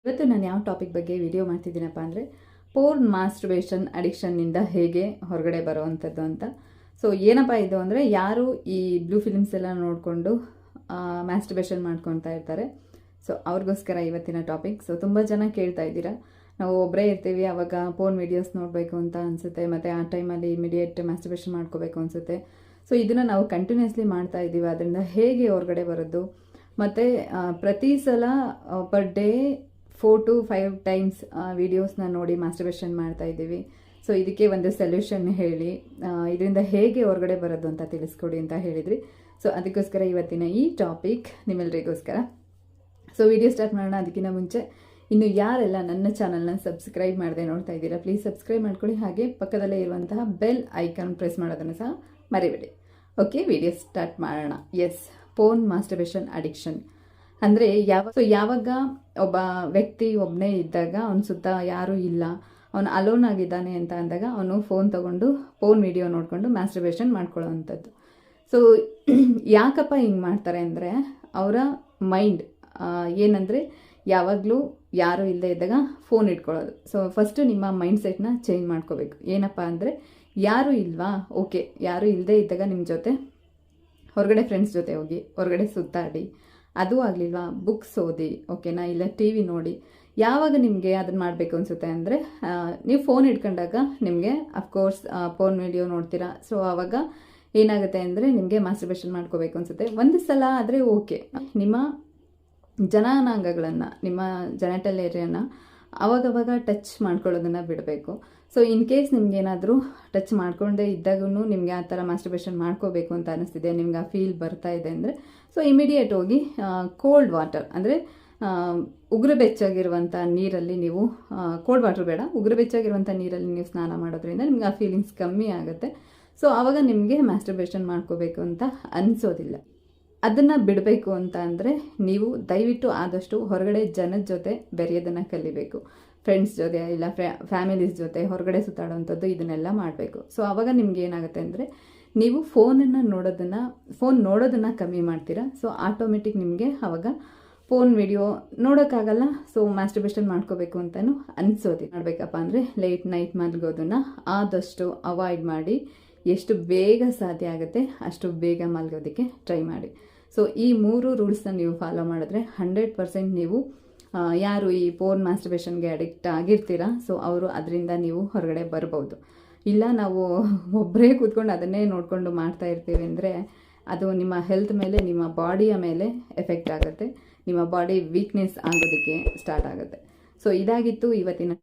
ಇವತ್ತು ನಾನು ಯಾವ ಟಾಪಿಕ್ ಬಗ್ಗೆ ವಿಡಿಯೋ ಮಾಡ್ತಿದ್ದೀನಪ್ಪ ಅಂದರೆ ಪೋರ್ನ್ ಮಾಸ್ಟರ್ಬೇಷನ್ ಅಡಿಕ್ಷನ್ನಿಂದ ಹೇಗೆ ಹೊರಗಡೆ ಬರುವಂಥದ್ದು ಅಂತ. ಸೊ ಏನಪ್ಪ ಇದು ಅಂದರೆ, ಯಾರು ಈ ಬ್ಲೂ ಫಿಲ್ಮ್ಸ್ ಎಲ್ಲ ನೋಡಿಕೊಂಡು ಮಾಸ್ಟರ್ಬೇಷನ್ ಮಾಡ್ಕೊತಾ ಇರ್ತಾರೆ, ಸೊ ಅವ್ರಿಗೋಸ್ಕರ ಇವತ್ತಿನ ಟಾಪಿಕ್. ಸೊ ತುಂಬ ಜನ ಕೇಳ್ತಾ ಇದ್ದೀರಾ, ನಾವು ಒಬ್ಬರೇ ಇರ್ತೀವಿ, ಆವಾಗ ಪೋರ್ನ್ ವೀಡಿಯೋಸ್ ನೋಡಬೇಕು ಅಂತ ಅನಿಸುತ್ತೆ, ಮತ್ತು ಆ ಟೈಮಲ್ಲಿ ಇಮಿಡಿಯೇಟ್ ಮಾಸ್ಟರ್ಬೇಷನ್ ಮಾಡ್ಕೋಬೇಕು ಅನಿಸುತ್ತೆ. ಸೊ ಇದನ್ನು ನಾವು ಕಂಟಿನ್ಯೂಸ್ಲಿ ಮಾಡ್ತಾ ಇದ್ದೀವಿ, ಅದರಿಂದ ಹೇಗೆ ಹೊರಗಡೆ ಬರೋದು, ಮತ್ತು ಪ್ರತಿ ಸಲ ಪರ್ ಡೇ 4 to 5 ಟೈಮ್ಸ್ ವೀಡಿಯೋಸ್ನ ನೋಡಿ ಮಾಸ್ಟರ್ಬೇಷನ್ ಮಾಡ್ತಾ ಇದ್ದೀವಿ. ಸೊ ಇದಕ್ಕೆ ಒಂದು ಸೊಲ್ಯೂಷನ್ ಹೇಳಿ, ಇದರಿಂದ ಹೇಗೆ ಹೊರಗಡೆ ಬರೋದು ಅಂತ ತಿಳಿಸ್ಕೊಡಿ ಅಂತ ಹೇಳಿದ್ರಿ. ಸೊ ಅದಕ್ಕೋಸ್ಕರ ಇವತ್ತಿನ ಈ ಟಾಪಿಕ್ ನಿಮ್ಮೆಲ್ಲರಿಗೋಸ್ಕರ. ಸೊ ವಿಡಿಯೋ ಸ್ಟಾರ್ಟ್ ಮಾಡೋಣ. ಅದಕ್ಕಿಂತ ಮುಂಚೆ ಇನ್ನು ಯಾರೆಲ್ಲ ನನ್ನ ಚಾನಲ್ನ ಸಬ್ಸ್ಕ್ರೈಬ್ ಮಾಡದೆ ನೋಡ್ತಾ ಇದ್ದೀರಾ, ಪ್ಲೀಸ್ ಸಬ್ಸ್ಕ್ರೈಬ್ ಮಾಡ್ಕೊಳ್ಳಿ. ಹಾಗೆ ಪಕ್ಕದಲ್ಲೇ ಇರುವಂತಹ ಬೆಲ್ ಐಕಾನ್ ಪ್ರೆಸ್ ಮಾಡೋದನ್ನು ಸಹ ಮರಿಬೇಡಿ. ಓಕೆ, ವಿಡಿಯೋ ಸ್ಟಾರ್ಟ್ ಮಾಡೋಣ. ಎಸ್, ಪೋರ್ನ್ ಮಾಸ್ಟರ್ಬೇಷನ್ ಅಡಿಕ್ಷನ್ ಅಂದರೆ ಯಾವಾಗ ಒಬ್ಬ ವ್ಯಕ್ತಿ ಒಬ್ಬನೇ ಇದ್ದಾಗ, ಅವನ ಸುತ್ತ ಯಾರೂ ಇಲ್ಲ, ಅವನು ಅಲೋನ್ ಆಗಿದ್ದಾನೆ ಅಂತ ಅಂದಾಗ ಅವನು ಫೋನ್ ತೊಗೊಂಡು ಪೋರ್ನ್ ವಿಡಿಯೋ ನೋಡಿಕೊಂಡು ಮಾಸ್ಟರ್ಬೇಷನ್ ಮಾಡ್ಕೊಳ್ಳೋ ಅಂಥದ್ದು. ಸೊ ಯಾಕಪ್ಪ ಹಿಂಗೆ ಮಾಡ್ತಾರೆ ಅಂದರೆ, ಅವರ ಮೈಂಡ್ ಏನಂದರೆ ಯಾವಾಗಲೂ ಯಾರೂ ಇಲ್ಲದೆ ಇದ್ದಾಗ ಫೋನ್ ಇಟ್ಕೊಳ್ಳೋದು. ಸೊ ಫಸ್ಟು ನಿಮ್ಮ ಮೈಂಡ್ ಸೆಟ್ನ ಚೇಂಜ್ ಮಾಡ್ಕೋಬೇಕು. ಏನಪ್ಪ ಅಂದರೆ, ಯಾರೂ ಇಲ್ವಾ, ಓಕೆ, ಯಾರೂ ಇಲ್ಲದೆ ಇದ್ದಾಗ ನಿಮ್ಮ ಜೊತೆ ಹೊರಗಡೆ ಫ್ರೆಂಡ್ಸ್ ಜೊತೆ ಹೋಗಿ ಹೊರಗಡೆ ಸುತ್ತಾಡಿ, ಅದು ಆಗಲಿಲ್ವಾ ಬುಕ್ಸ್ ಓದಿ, ಓಕೆನಾ, ಇಲ್ಲ ಟಿ ವಿ ನೋಡಿ. ಯಾವಾಗ ನಿಮಗೆ ಅದನ್ನು ಮಾಡಬೇಕು ಅನಿಸುತ್ತೆ ಅಂದರೆ, ನೀವು ಫೋನ್ ಇಟ್ಕೊಂಡಾಗ ನಿಮಗೆ ಅಫ್ಕೋರ್ಸ್ ಪೋರ್ನ್ ವಿಡಿಯೋ ನೋಡ್ತೀರಾ. ಸೊ ಆವಾಗ ಏನಾಗುತ್ತೆ ಅಂದರೆ, ನಿಮಗೆ ಮಾಸ್ಟರ್ಬೇಷನ್ ಮಾಡ್ಕೋಬೇಕು ಅನಿಸುತ್ತೆ. ಒಂದು ಸಲ ಆದರೆ ಓಕೆ, ನಿಮ್ಮ ಜನಾಂಗಾಂಗಗಳನ್ನು, ನಿಮ್ಮ ಜೆನಿಟಲ್ ಏರಿಯಾನ ಅವಾಗವಾಗ ಟಚ್ ಮಾಡ್ಕೊಳ್ಳೋದನ್ನು ಬಿಡಬೇಕು. ಸೊ ಇನ್ ಕೇಸ್ ನಿಮ್ಗೇನಾದರೂ ಟಚ್ ಮಾಡ್ಕೊಂಡೇ ಇದ್ದಾಗೂ ನಿಮಗೆ ಆ ಥರ ಮಾಸ್ಟರ್ಬೇಷನ್ ಮಾಡ್ಕೋಬೇಕು ಅಂತ ಅನ್ನಿಸ್ತಿದೆ, ನಿಮ್ಗೆ ಆ ಫೀಲ್ ಬರ್ತಾ ಇದೆ ಅಂದರೆ, ಸೊ ಇಮಿಡಿಯೇಟ್ ಹೋಗಿ ಕೋಲ್ಡ್ ವಾಟರ್ ಅಂದರೆ ಉಗುರು ಬೆಚ್ಚಾಗಿರುವಂಥ ನೀರಲ್ಲಿ ನೀವು, ಕೋಲ್ಡ್ ವಾಟರ್ ಬೇಡ, ಉಗುರು ಬೆಚ್ಚಾಗಿರುವಂಥ ನೀರಲ್ಲಿ ನೀವು ಸ್ನಾನ ಮಾಡೋದ್ರಿಂದ ನಿಮ್ಗೆ ಆ ಫೀಲಿಂಗ್ಸ್ ಕಮ್ಮಿ ಆಗುತ್ತೆ. ಸೊ ಆವಾಗ ನಿಮಗೆ ಮಾಸ್ಟರ್ಬೇಷನ್ ಮಾಡ್ಕೋಬೇಕು ಅಂತ ಅನಿಸೋದಿಲ್ಲ. ಅದನ್ನು ಬಿಡಬೇಕು ಅಂತ ಅಂದರೆ ನೀವು ದಯವಿಟ್ಟು ಆದಷ್ಟು ಹೊರಗಡೆ ಜನದ ಜೊತೆ ಬೆರೆಯೋದನ್ನು ಕಲಿಬೇಕು. ಫ್ರೆಂಡ್ಸ್ ಜೊತೆ ಇಲ್ಲ ಫ್ಯಾಮಿಲೀಸ್ ಜೊತೆ ಹೊರಗಡೆ ಸುತ್ತಾಡೋವಂಥದ್ದು, ಇದನ್ನೆಲ್ಲ ಮಾಡಬೇಕು. ಸೊ ಆವಾಗ ನಿಮ್ಗೆ ಏನಾಗುತ್ತೆ ಅಂದರೆ, ನೀವು ಫೋನ್ ನೋಡೋದನ್ನು ಕಮ್ಮಿ ಮಾಡ್ತೀರಾ. ಸೊ ಆಟೋಮೆಟಿಕ್ ನಿಮಗೆ ಆವಾಗ ಫೋನ್ ವಿಡಿಯೋ ನೋಡೋಕ್ಕಾಗಲ್ಲ. ಸೊ ಮಾಸ್ಟರ್ಬೇಷನ್ ಮಾಡ್ಕೋಬೇಕು ಅಂತಲೂ ಅನಿಸೋದು. ಮಾಡಬೇಕಪ್ಪ ಅಂದರೆ ಲೇಟ್ ನೈಟ್ ಮಲಗೋದನ್ನು ಆದಷ್ಟು ಅವಾಯ್ಡ್ ಮಾಡಿ, ಎಷ್ಟು ಬೇಗ ಸಾಧ್ಯ ಆಗುತ್ತೆ ಅಷ್ಟು ಬೇಗ ಮಲಗೋದಕ್ಕೆ ಟ್ರೈ ಮಾಡಿ. ಸೊ ಈ 3 ರೂಲ್ಸ್ನ ನೀವು ಫಾಲೋ ಮಾಡಿದ್ರೆ 100% ನೀವು ಯಾರು ಈ ಪೋರ್ನ್ ಮಾಸ್ಟರ್ಬೇಷನ್ಗೆ ಅಡಿಕ್ಟ್ ಆಗಿರ್ತೀರಾ, ಸೊ ಅವರು ಅದರಿಂದ ನೀವು ಹೊರಗಡೆ ಬರ್ಬೋದು. ಇಲ್ಲ ನಾವು ಒಬ್ಬರೇ ಕೂತ್ಕೊಂಡು ಅದನ್ನೇ ನೋಡಿಕೊಂಡು ಮಾಡ್ತಾ ಇರ್ತೀವಿ ಅಂದರೆ, ಅದು ನಿಮ್ಮ ಹೆಲ್ತ್ ಮೇಲೆ, ನಿಮ್ಮ ಬಾಡಿಯ ಮೇಲೆ ಎಫೆಕ್ಟ್ ಆಗುತ್ತೆ, ನಿಮ್ಮ ಬಾಡಿ ವೀಕ್ನೆಸ್ ಆಗೋದಕ್ಕೆ ಸ್ಟಾರ್ಟ್ ಆಗುತ್ತೆ. ಸೊ ಇದಾಗಿತ್ತು ಇವತ್ತಿನ